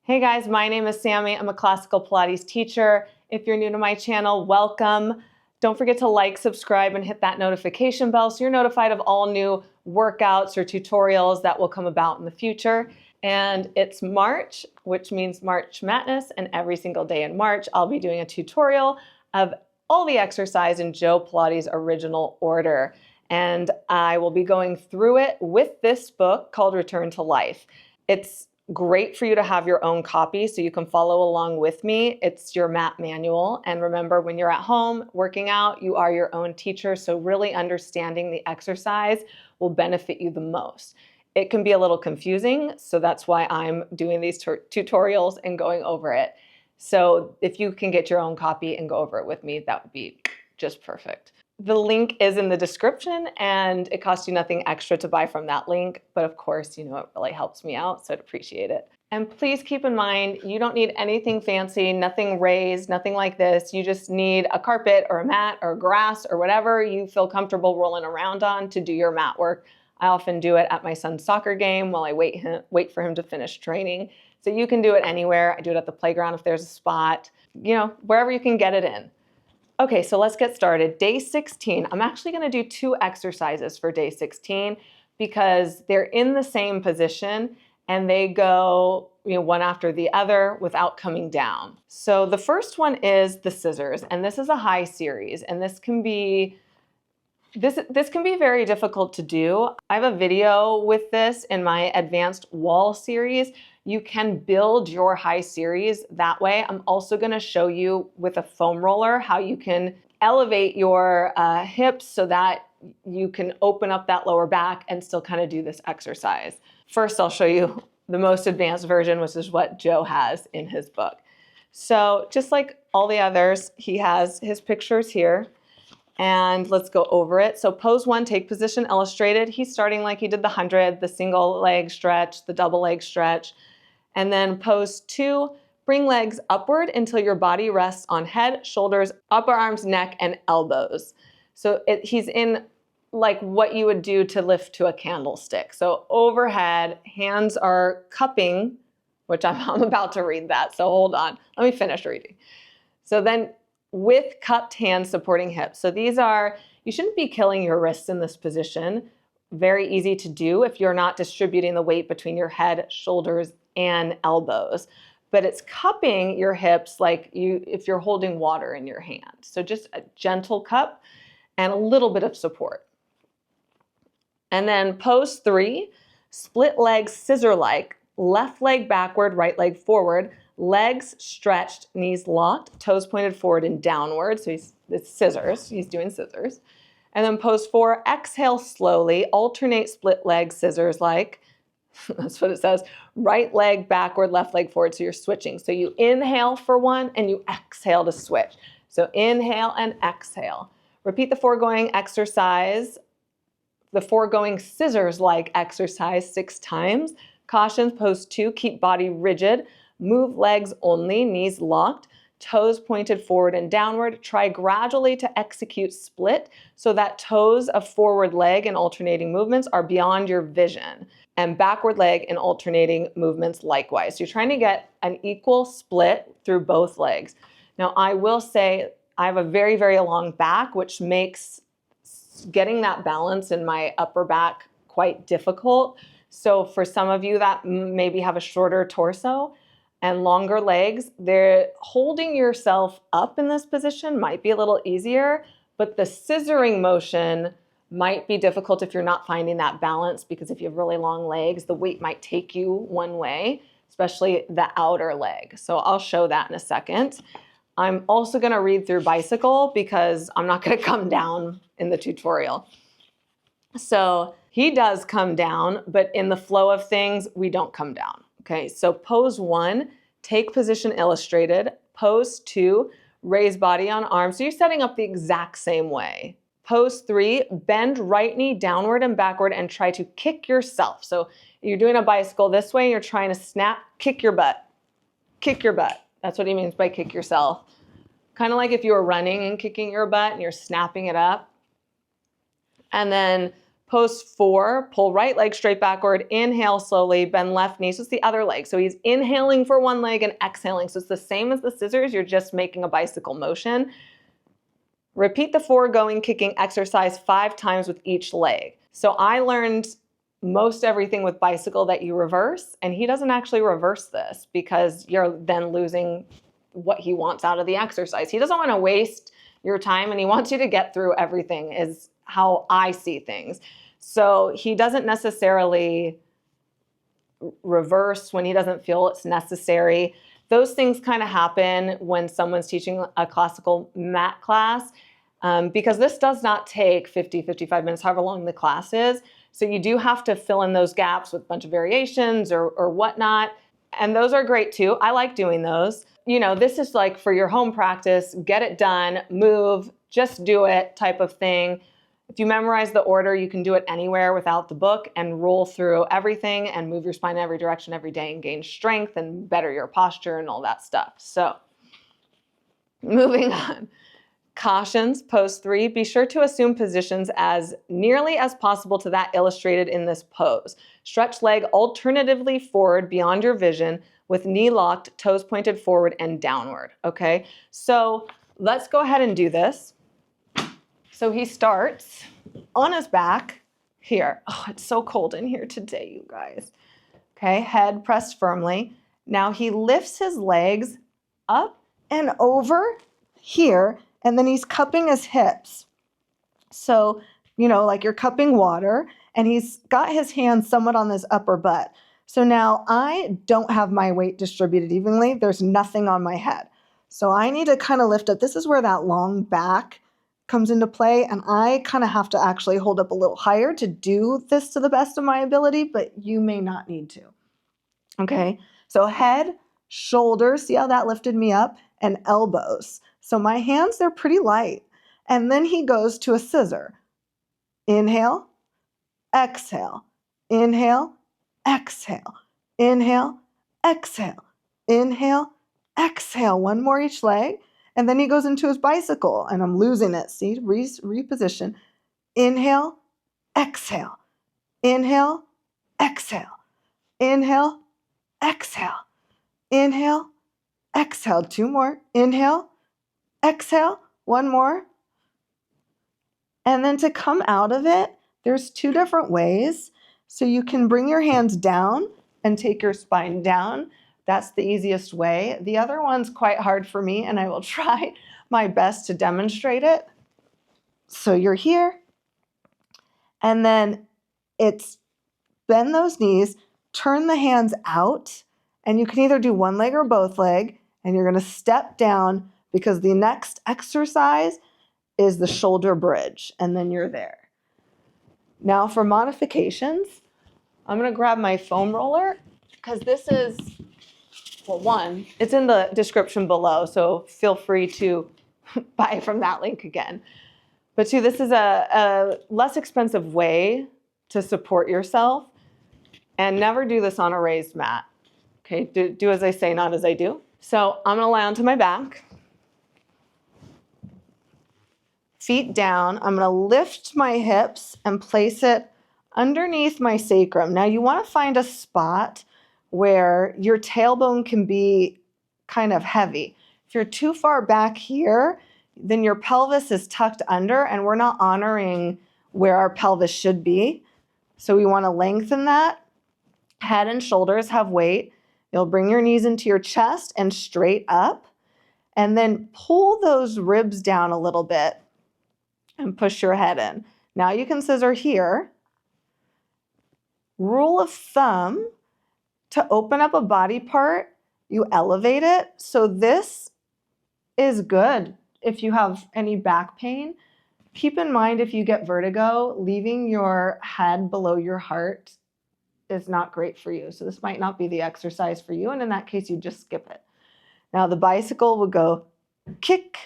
Hey guys, my name is Sammy. I'm a classical Pilates teacher. If you're new to my channel, welcome. Don't forget to like, subscribe, and hit that notification bell so you're notified of all new workouts or tutorials that will come about in the future. And it's March, which means March Madness, and every single day in March, I'll be doing a tutorial of all the exercise in Joe Pilates' original order. And I will be going through it with this book called Return to Life. It's great for you to have your own copy so you can follow along with me. It's your mat manual. And remember, when you're at home working out, you are your own teacher. So really understanding the exercise will benefit you the most. It can be a little confusing. So that's why I'm doing these tutorials and going over it. So if you can get your own copy and go over it with me, that would be just perfect. The link is in the description and it costs you nothing extra to buy from that link. But of course, it really helps me out, so I'd appreciate it. And please keep in mind, you don't need anything fancy, nothing raised, nothing like this. You just need a carpet or a mat or grass or whatever you feel comfortable rolling around on to do your mat work. I often do it at my son's soccer game while I wait for him to finish training. So you can do it anywhere. I do it at the playground if there's a spot, wherever you can get it in. Okay, so let's get started. Day 16, I'm actually gonna do 2 exercises for day 16 because they're in the same position and they go one after the other without coming down. So the first one is the scissors, and this is a high series, and this can be very difficult to do. I have a video with this in my advanced wall series. You can build your high series that way. I'm also gonna show you with a foam roller how you can elevate your hips so that you can open up that lower back and still kind of do this exercise. First, I'll show you the most advanced version, which is what Joe has in his book. So just like all the others, he has his pictures here. And let's go over it. So pose 1, take position illustrated. He's starting like he did the 100, the single leg stretch, the double leg stretch. And then pose 2, bring legs upward until your body rests on head, shoulders, upper arms, neck, and elbows. So he's in like what you would do to lift to a candlestick. So overhead, hands are cupping, which I'm about to read that. So hold on, let me finish reading. So then with cupped hands supporting hips. So these are, you shouldn't be killing your wrists in this position. Very easy to do if you're not distributing the weight between your head, shoulders, and elbows. But it's cupping your hips like if you're holding water in your hand. So just a gentle cup and a little bit of support. And then pose 3, split legs scissor-like, left leg backward, right leg forward, legs stretched, knees locked, toes pointed forward and downward. So it's scissors, he's doing scissors. And then pose 4, exhale slowly, alternate split leg scissors like, that's what it says, right leg backward, left leg forward. So you're switching. So you inhale for 1 and you exhale to switch. So inhale and exhale. Repeat the foregoing exercise, the foregoing scissors-like exercise 6 times. Caution, pose 2, keep body rigid. Move legs only, knees locked, toes pointed forward and downward. Try gradually to execute split so that toes of forward leg and alternating movements are beyond your vision, and backward leg and alternating movements likewise. So you're trying to get an equal split through both legs. Now, I will say I have a very, very long back, which makes getting that balance in my upper back quite difficult. So for some of you that maybe have a shorter torso and longer legs, they're holding yourself up in this position might be a little easier, but the scissoring motion might be difficult if you're not finding that balance, because if you have really long legs, the weight might take you one way, especially the outer leg. So I'll show that in a second. I'm also gonna read through bicycle because I'm not gonna come down in the tutorial. So he does come down, but in the flow of things, we don't come down. Okay, so pose 1, take position illustrated. Pose 2, raise body on arms. So you're setting up the exact same way. Pose 3, bend right knee downward and backward and try to kick yourself. So you're doing a bicycle this way, you're trying to snap, kick your butt. Kick your butt. That's what he means by kick yourself. Kind of like if you were running and kicking your butt and you're snapping it up. And then Pose 4, pull right leg straight backward, inhale slowly, bend left knee. So it's the other leg. So he's inhaling for one leg and exhaling. So it's the same as the scissors, you're just making a bicycle motion. Repeat the foregoing kicking exercise 5 times with each leg. So I learned most everything with bicycle that you reverse, and he doesn't actually reverse this because you're then losing what he wants out of the exercise. He doesn't want to waste your time, and he wants you to get through everything, is how I see things. So he doesn't necessarily reverse when he doesn't feel it's necessary. Those things kind of happen when someone's teaching a classical mat class, because this does not take 50, 55 minutes, however long the class is. So you do have to fill in those gaps with a bunch of variations or whatnot. And those are great too. I like doing those. You know, this is like for your home practice, get it done, move, just do it type of thing. If you memorize the order, you can do it anywhere without the book and roll through everything and move your spine in every direction every day and gain strength and better your posture and all that stuff. So moving on. Cautions, pose 3, be sure to assume positions as nearly as possible to that illustrated in this pose. Stretch leg alternatively forward beyond your vision with knee locked, toes pointed forward and downward, okay? So let's go ahead and do this. So he starts on his back here. Oh, it's so cold in here today, you guys. Okay, head pressed firmly. Now he lifts his legs up and over here, and then he's cupping his hips. So, you know, like you're cupping water, and he's got his hands somewhat on his upper butt. So now I don't have my weight distributed evenly. There's nothing on my head. So I need to kind of lift up. This is where that long back comes into play, and I kind of have to actually hold up a little higher to do this to the best of my ability, but you may not need to. Okay, so head, shoulders, see how that lifted me up, and elbows. So my hands, they're pretty light. And then he goes to a scissor. Inhale, exhale, inhale, exhale, inhale, exhale, inhale, exhale. One more each leg. And then he goes into his bicycle, and I'm losing it. See, reposition. Inhale, exhale, inhale, exhale, inhale, exhale, inhale, exhale. 2 more. Inhale, exhale. 1 more. And then to come out of it, there's 2 different ways. So you can bring your hands down and take your spine down. That's the easiest way. The other one's quite hard for me, and I will try my best to demonstrate it. So you're here, and then it's bend those knees, turn the hands out, and you can either do one leg or both leg, and you're going to step down because the next exercise is the shoulder bridge, and then you're there. Now for modifications, I'm going to grab my foam roller because this is, well, one, it's in the description below, so feel free to buy from that link again. But 2, this is a less expensive way to support yourself, and never do this on a raised mat. Okay, do as I say, not as I do. So I'm gonna lie onto my back. Feet down. I'm gonna lift my hips and place it underneath my sacrum. Now you wanna find a spot where your tailbone can be kind of heavy. If you're too far back here, then your pelvis is tucked under, and we're not honoring where our pelvis should be. So we want to lengthen that. Head and shoulders have weight. You'll bring your knees into your chest and straight up, and then pull those ribs down a little bit and push your head in. Now you can scissor here. Rule of thumb, to open up a body part, you elevate it. So this is good if you have any back pain. Keep in mind, if you get vertigo, leaving your head below your heart is not great for you. So this might not be the exercise for you, and in that case, you just skip it. Now the bicycle will go kick,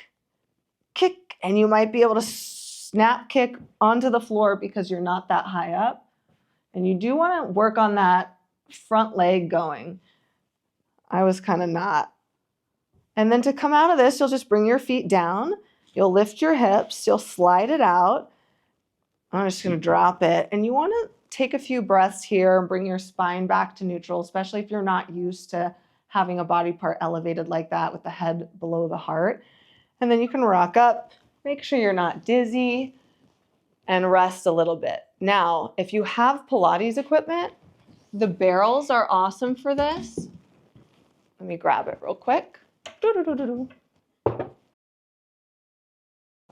kick, and you might be able to snap kick onto the floor because you're not that high up. And you do want to work on that front leg going. I was kind of not. And then to come out of this, you'll just bring your feet down. You'll lift your hips. You'll slide it out. I'm just going to drop it. And you want to take a few breaths here and bring your spine back to neutral, especially if you're not used to having a body part elevated like that with the head below the heart. And then you can rock up, make sure you're not dizzy, and rest a little bit. Now, if you have Pilates equipment, the barrels are awesome for this. Let me grab it real quick.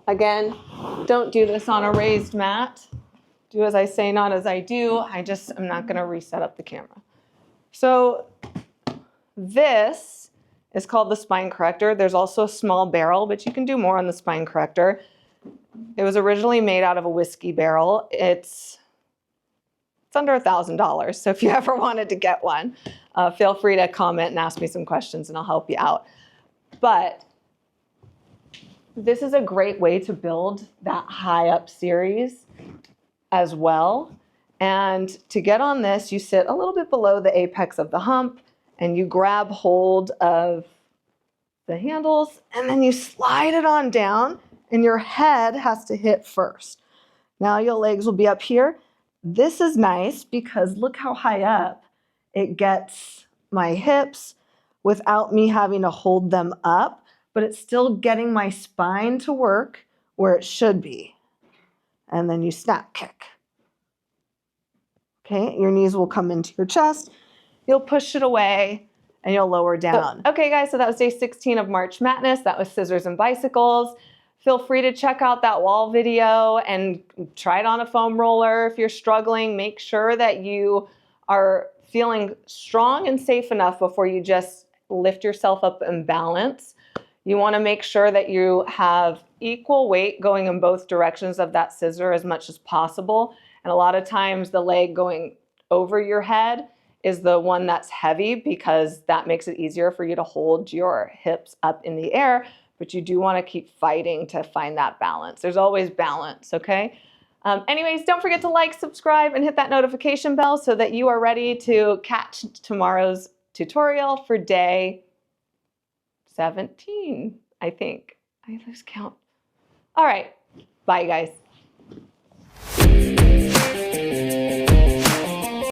Again, don't do this on a raised mat. Do as I say, not as I do. I'm not going to reset up the camera. So this is called the spine corrector. There's also a small barrel, but you can do more on the spine corrector. It was originally made out of a whiskey barrel. It's under $1,000. So if you ever wanted to get one, feel free to comment and ask me some questions and I'll help you out. But this is a great way to build that high up series as well. And to get on this, you sit a little bit below the apex of the hump and you grab hold of the handles and then you slide it on down and your head has to hit first. Now your legs will be up here. This is nice because look how high up it gets my hips without me having to hold them up, but it's still getting my spine to work where it should be. And then you snap kick. Okay, your knees will come into your chest. You'll push it away and you'll lower down. Okay guys, so that was day 16 of March Madness. That was scissors and bicycles. Feel free to check out that wall video and try it on a foam roller if you're struggling. Make sure that you are feeling strong and safe enough before you just lift yourself up and balance. You want to make sure that you have equal weight going in both directions of that scissor as much as possible. And a lot of times the leg going over your head is the one that's heavy because that makes it easier for you to hold your hips up in the air. But you do want to keep fighting to find that balance. There's always balance, okay? Anyways, don't forget to like, subscribe, and hit that notification bell so that you are ready to catch tomorrow's tutorial for day 17, I think. I lose count. All right, bye guys.